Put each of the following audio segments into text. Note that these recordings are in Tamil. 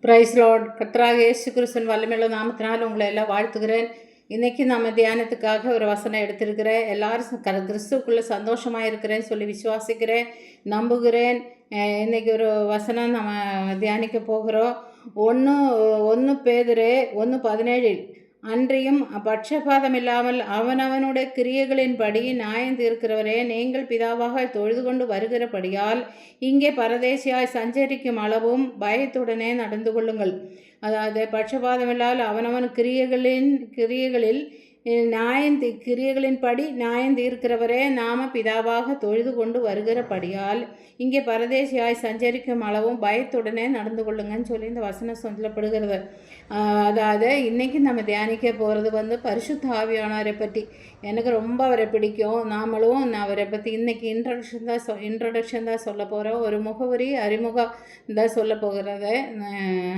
Price Lord. கர்த்தராகிய இயேசு கிறிஸ்துவின் வல்லமையுள்ள நாமத்தினால் உங்களை எல்லாம் வாழ்த்துகிறேன். இன்றைக்கி நம்ம தியானத்துக்காக ஒரு வசனம் எடுத்திருக்கிறேன். எல்லாரும் கிறிஸ்துக்குள்ளே சந்தோஷமாக இருக்கிறேன்னு சொல்லி விசுவாசிக்கிறேன், நம்புகிறேன். இன்றைக்கி ஒரு வசனம் நம்ம தியானிக்க போகிறோம். ஒன்று பேதுரு 1:17 அன்றியும் பட்சபாதம் இல்லாமல் அவனவனுடைய கிரியைகளின்படி நியாயம் தீர்க்கிறவரே, நீங்கள் பிதாவாக தொழுது கொண்டு வருகிறபடியால் இங்கே பரதேசியாய் சஞ்சரிக்கும் அளவும் பயத்துடனே நடந்து கொள்ளுங்கள். அதாவது பட்சபாதம் இல்லாமல் அவனவன் கிரியைகளில் கிரியைகளின்படி நியாயம் தீர்க்கிறவரே, நாம பிதாவாக தொழுது கொண்டு வருகிறபடியால் இங்கே பரதேசியாய் சஞ்சரிக்கும் அளவும் பயத்துடனே நடந்து கொள்ளுங்கன்னு சொல்லி இந்த வசனம் சொல்லப்படுகிறது. அதாவது இன்றைக்கி நம்ம தியானிக்க போகிறது பரிசுத்த ஆவியானவரை பற்றி. எனக்கு ரொம்ப அவரை பிடிக்கும். நாமளும் அவரை பற்றி இன்றைக்கி இன்ட்ரடக்ஷன் தான் சொல்ல போகிறோம். ஒரு முகவரி அறிமுகம் தான் சொல்ல போகிறது.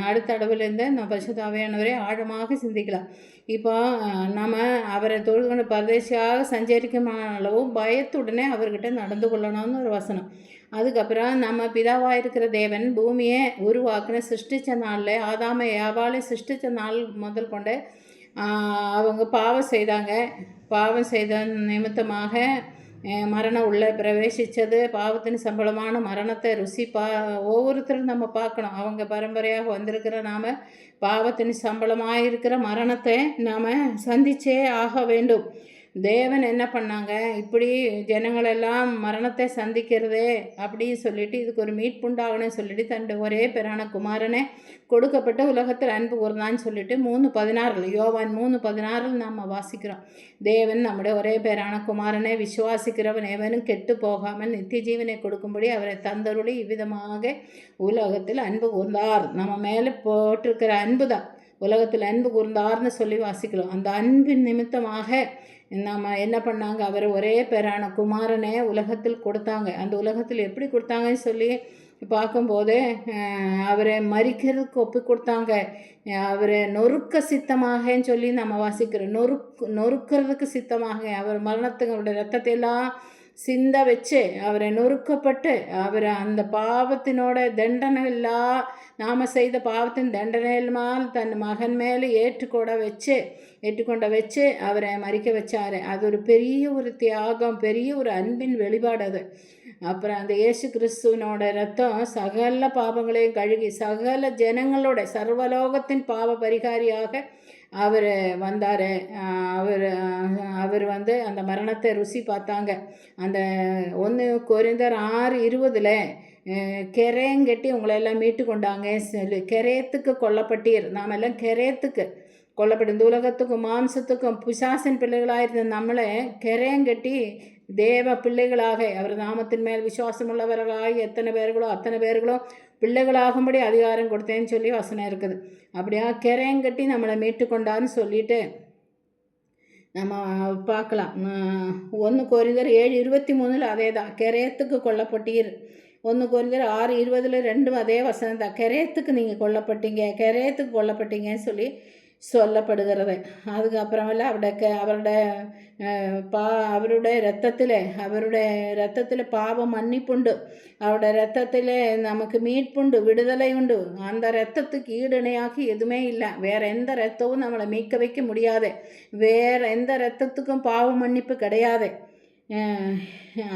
அடுத்த அளவிலேருந்து நம்ம பரிசுத்த ஆவியானவரை ஆழமாக சிந்திக்கலாம். இப்போ நம்ம அவரை தொழுது கொண்டு பரதேசியாக சஞ்சரிக்கும் அளவும் பயத்துடனே அவர்கிட்ட நடந்து கொள்ளணும்னு ஒரு வசனம். அதுக்கப்புறம் நம்ம பிதாவாக இருக்கிற தேவன் பூமியை உருவாக்குன சிருஷ்டித்த நாளில் ஆதாமை ஏவாளை சிருஷ்டித்த நாள் முதல் கொண்டு அவங்க பாவம் செய்த நிமித்தமாக மரணம் உள்ளே பிரவேசித்தது. பாவத்தின் சம்பளமான மரணத்தை ஒவ்வொருத்தரும் நம்ம பார்க்கணும். அவங்க பரம்பரையாக வந்திருக்கிற நாம் பாவத்தின் சம்பளமாக இருக்கிற மரணத்தை நாம் சந்திச்சே ஆக வேண்டும். தேவன் என்ன பண்ணாங்க, இப்படி ஜனங்களெல்லாம் மரணத்தை சந்திக்கிறதே அப்படின்னு சொல்லிட்டு இதுக்கு ஒரு மீட்புண்டாகணும்னு சொல்லிட்டு தன்னுடைய ஒரே பேரான குமாரனை கொடுக்கப்பட்ட உலகத்தில் அன்பு கூர்ந்தான்னு சொல்லிட்டு 3:16 யோவான் 3:16 நாம் வாசிக்கிறோம். தேவன் நம்முடைய ஒரே பேரான குமாரனை விசுவாசிக்கிறவன் எவனும் கெட்டு போகாமல் நித்திய ஜீவனை கொடுக்கும்படி அவரை தந்தருளி இவ்விதமாக உலகத்தில் அன்பு கூர்ந்தார். நம்ம மேலே போட்டிருக்கிற அன்பு தான் உலகத்தில் அன்பு கூர்ந்தார்னு சொல்லி வாசிக்கிறோம். அந்த அன்பின் நிமித்தமாக நம்ம என்ன பண்ணாங்க, அவர் ஒரே பேரான குமாரனை உலகத்தில் கொடுத்தாங்க. அந்த உலகத்தில் எப்படி கொடுத்தாங்கன்னு சொல்லி பார்க்கும்போது அவரை மரிக்கிறதுக்கு ஒப்பு கொடுத்தாங்க. அவரை நொறுக்க சித்தமாகன்னு சொல்லி நம்ம வாசிக்கிறோம். நொறுக்கிறதுக்கு சித்தமாக அவர் மரணத்துக்கு ரத்தத்தை எல்லாம் சிந்த வச்சு அவரை நொறுக்கப்பட்டு அவரை அந்த பாவத்தினோட தண்டனை நாம் செய்த பாவத்தின் தண்டனையினால் தன் மகன் மேலே ஏற்றுக்கொண்ட வச்சு அவரை மறிக்க வச்சார். அது ஒரு பெரிய ஒரு தியாகம், பெரிய ஒரு அன்பின் வெளிப்பாடு அது. அப்புறம் அந்த இயேசு கிறிஸ்துவனோட ரத்தம் சகல பாவங்களையும் கழுகி சகல ஜனங்களோட சர்வலோகத்தின் பாவ பரிகாரியாக அவர் வந்தார். அவர் அந்த மரணத்தை ருசி பார்த்தாங்க. அந்த 1 கொரிந்தர் 6:20 கெரேங்கட்டி உங்களெல்லாம் மீட்டு கொண்டாங்க சொல்லி கெரேத்துக்கு கொல்லப்பட்டீர். நாம் எல்லாம் கெரேத்துக்கு கொல்லப்பட்டு இந்த உலகத்துக்கும் மாம்சத்துக்கும் பிசாசின் பிள்ளைகளாக இருந்த நம்மளை கெரேங்கட்டி தேவ பிள்ளைகளாக அவர் நாமத்தின் மேல் விசுவாசம் உள்ளவர்களாக அத்தனை பேர்களும் பிள்ளைகளாகும்படி அதிகாரம் கொடுத்தேன்னு சொல்லி வசனம் இருக்குது. அப்படியா கெரேங்கட்டி நம்மளை மீட்டு கொண்டான்னு சொல்லிட்டு நம்ம பார்க்கலாம். 1 கொரிந்தர் 7:23 அதே தான், கெரேத்துக்கு கொல்லப்பட்டீர். 1 கொரிந்தர் 6:20 ரெண்டும் அதே வசனம் தான். கெரேத்துக்கு நீங்கள் கொல்லப்பட்டீங்கன்னு சொல்லி சொல்லப்படுகிறது. அதுக்கப்புறமெல்லாம் அவருடைய இரத்தத்தில் பாவம் மன்னிப்புண்டு, அவருடைய இரத்தத்தில் நமக்கு மீட்புண்டு, விடுதலை உண்டு. அந்த இரத்தத்துக்கு ஈடுணையாகி எதுவுமே இல்லை. வேற எந்த இரத்தமும் நம்மளை மீட்க வைக்க முடியாது. வேற எந்த இரத்தத்துக்கும் பாவ மன்னிப்பு கிடையாது.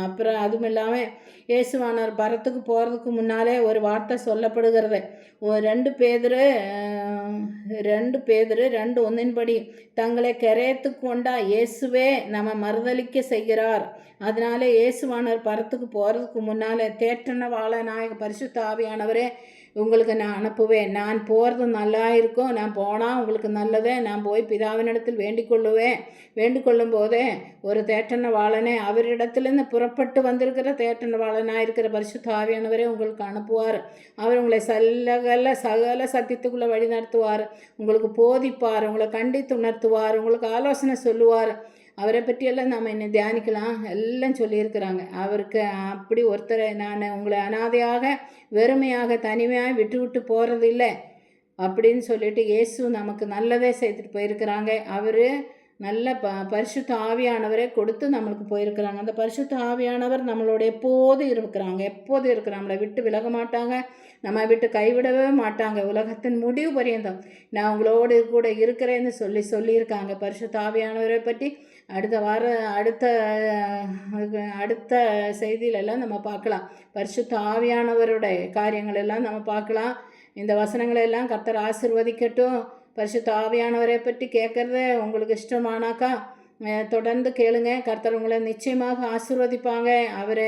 அப்புறம் அதுவும் இல்லாமல் இயேசுவானவர் பரத்துக்கு போகிறதுக்கு முன்னாலே ஒரு வார்த்தை சொல்லப்படுகிறது. 2 பேதுரு 2:1 தங்களை கரையத்துக்கு கொண்டா இயேசுவே நம்ம மறுதலிக்க செய்கிறார். அதனால இயேசுவானவர் பரத்துக்கு போகிறதுக்கு முன்னால் தேற்றன வாழ நாயக பரிசுத்த ஆவியானவரே உங்களுக்கு நான் அனுப்புவேன். நான் போகிறது நல்லா இருக்கும். நான் போனால் உங்களுக்கு நல்லதே. நான் போய் பிதாவினிடத்தில் வேண்டிக்கொள்ளும் போதே ஒரு தேற்றன வாழனே அவரிடத்துலேருந்து புறப்பட்டு வந்திருக்கிற தேற்றன வாழனாக இருக்கிற பரிசுத்த ஆவியானவரே உங்களுக்கு அனுப்புவார். அவர் உங்களை சகல சத்தியத்துக்குள்ளே வழி நடத்துவார், உங்களுக்கு போதிப்பார், உங்களை கண்டித்து உணர்த்துவார், உங்களுக்கு ஆலோசனை சொல்லுவார். அவரை பற்றியெல்லாம் நாம் இன்னும் தியானிக்கலாம். எல்லாம் சொல்லியிருக்கிறாங்க. அவருக்கு அப்படி ஒருத்தரை நான் உங்களை அனாதையாக வெறுமையாக தனிமையாக விட்டு போகிறது இல்லை அப்படின்னு சொல்லிட்டு இயேசு நமக்கு நல்லதே செய்துட்டு போயிருக்கிறாங்க. அவர் நல்ல பரிசுத்த ஆவியானவரை கொடுத்து நம்மளுக்கு போயிருக்கிறாங்க. அந்த பரிசுத்த ஆவியானவர் நம்மளோட எப்போதும் இருக்கிறாங்க, நம்மளை விட்டு விலக மாட்டாங்க, நம்ம விட்டு கைவிடவே மாட்டாங்க. உலகத்தின் முடிவு பரியந்தம் நான் உங்களோடு கூட இருக்கிறேன்னு சொல்லியிருக்காங்க. பரிசுத்த ஆவியானவரை பற்றி அடுத்த செய்தியிலெல்லாம் நம்ம பார்க்கலாம். பரிசுத்த ஆவியானவருடைய காரியங்கள் எல்லாம் நம்ம பார்க்கலாம். இந்த வசனங்களெல்லாம் கர்த்தர் ஆசீர்வதிக்கட்டும். பரிசுத்த ஆவியானவரை பற்றி கேட்குறது உங்களுக்கு இஷ்டமானாக்கா தொடர்ந்து கேளுங்க. கர்த்தர் உங்களை நிச்சயமாக ஆசீர்வதிப்பாங்க. அவரை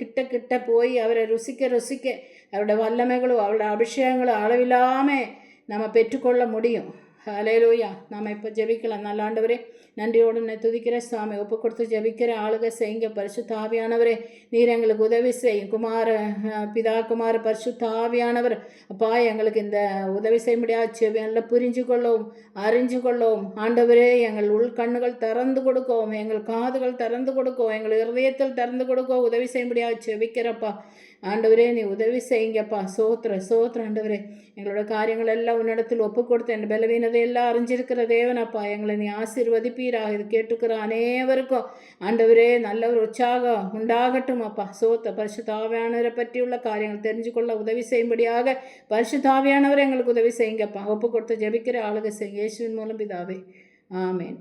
கிட்ட போய் அவரை ருசிக்க அவருடைய வல்லமைகளும் அவருடைய அபிஷேகங்களும் அளவில்லாமல் நம்ம பெற்றுக்கொள்ள முடியும். ஹல்லேலூயா. நாம் இப்போ ஜெபிக்கலாம். நல்ல ஆண்டவரே, நன்றியோடு நான் துதிக்கிற சுவாமி, ஒப்பு கொடுத்து ஜெபிக்கிற ஆளுக செய்யுங்க. பரிசுத்த ஆவியானவரே, நீர் எங்களுக்கு உதவி செய்யும். பிதா குமார பரிசுத்த ஆவியானவர் அப்பா, எங்களுக்கு இந்த உதவி செய்ய முடியாது செவியல்ல புரிஞ்சு கொள்ளவும் அறிஞ்சு கொள்ளவும் ஆண்டவரே, எங்கள் உள் கண்ணுகள் திறந்து கொடுக்கவும், எங்கள் காதுகள் திறந்து கொடுக்கவும், எங்கள் இருதயத்தில் திறந்து கொடுக்கவும் உதவி செய்ய முடியாது செவிக்கிறப்பா. ஆண்டவரே, நீ உதவி செய்யுங்கப்பா. சோத்திர ஆண்டவரே, எங்களோட காரியங்கள் எல்லாம் உன்னிடத்தில் ஒப்பு கொடுத்து என் பலவீனதை எல்லாம் அறிஞ்சிருக்கிற தேவனப்பா, எங்களை நீ ஆசீர்வதிப்பீராக. இது கேட்டுக்கிற அனைவருக்கும் ஆண்டவரே நல்ல ஒரு உற்சாகம் உண்டாகட்டும் அப்பா. பரிசுத்த ஆவியானவரை பற்றியுள்ள காரியங்கள் தெரிஞ்சு கொள்ள உதவி செய்யும்படியாக பரிசுத்த ஆவியானவர் எங்களுக்கு உதவி செய்யுங்கப்பா. ஒப்பு கொடுத்து ஜெபிக்கிற ஆளுகை செய்யுங்க. இயேசுவின் மூலம் பிதாவே, ஆமேன்.